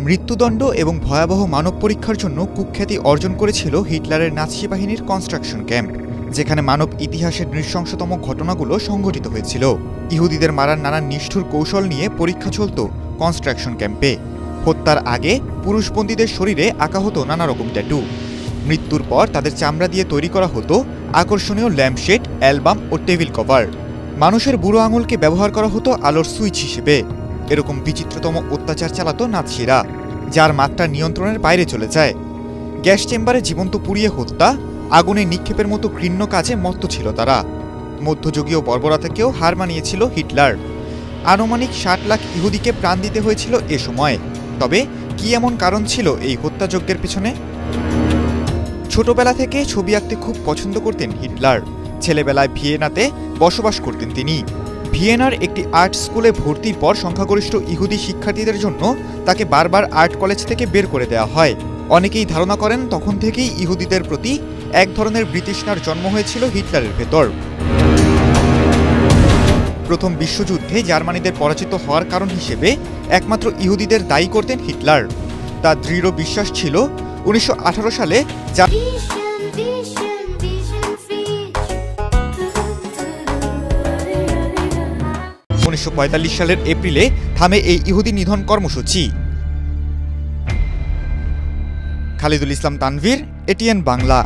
মৃত্যুদণ্ড এবং ভয়াবহ মানব পরীক্ষার জন্য কুখ্যাতি অর্জন করেছিল হিটলারের নাৎসি বাহিনীর কনস্ট্রাকশন ক্যাম্প, যেখানে মানব ইতিহাসের নৃশংসতম ঘটনাগুলো সংঘটিত হয়েছিল। ইহুদিদের মারার নানা নিষ্ঠুর কৌশল নিয়ে পরীক্ষা চলত কনস্ট্রাকশন ক্যাম্পে। হত্যার আগে পুরুষ বন্দীদের শরীরে আঁকা হতো নানা রকম ট্যাটু। মৃত্যুর পর তাদের চামড়া দিয়ে তৈরি করা হতো আকর্ষণীয় ল্যাম্পশেড, অ্যালবাম ও টেবিল কভার। মানুষের বুড়ো আঙুলকে ব্যবহার করা হতো আলোর সুইচ হিসেবে। এরকম বিচিত্রতম অত্যাচার চালাতো নাৎসিরা, যার মাত্রা নিয়ন্ত্রণের বাইরে চলে যায়। গ্যাস চেম্বারে জীবন্ত পুড়িয়ে হত্যা, আগুনে নিক্ষেপের মতো ঘৃণ্য কাজে মত্ত ছিল তারা। মধ্যযুগীয় বর্বরতাকেও হার মানিয়েছিল হিটলার। আনুমানিক ৬০ লাখ ইহুদিকে প্রাণ দিতে হয়েছিল এ সময়। তবে কি এমন কারণ ছিল এই হত্যাযজ্ঞের পিছনে? ছোটবেলা থেকে ছবি আঁকতে খুব পছন্দ করতেন হিটলার। ছেলেবেলায় ভিয়েনাতে বসবাস করতেন তিনি। ভিয়েনার একটি আর্ট স্কুলে ভর্তির পর সংখ্যাগরিষ্ঠ ইহুদি শিক্ষার্থীদের জন্য তাকে বারবার আর্ট কলেজ থেকে বের করে দেওয়া হয়। অনেকেই ধারণা করেন তখন থেকেই ইহুদিদের প্রতি এক ধরনের বিতৃষ্ণার জন্ম হয়েছিল হিটলারের ভেতর। প্রথম বিশ্বযুদ্ধে জার্মানিদের পরাজিত হওয়ার কারণ হিসেবে একমাত্র ইহুদিদের দায়ী করতেন হিটলার। তার দৃঢ় বিশ্বাস ছিল ১৯১৮ সালে ১৯৪৫ সালের এপ্রিলে থামে এই ইহুদি নিধন কর্মসূচি। খালিদুল ইসলাম তানভীর, এটিএন বাংলা।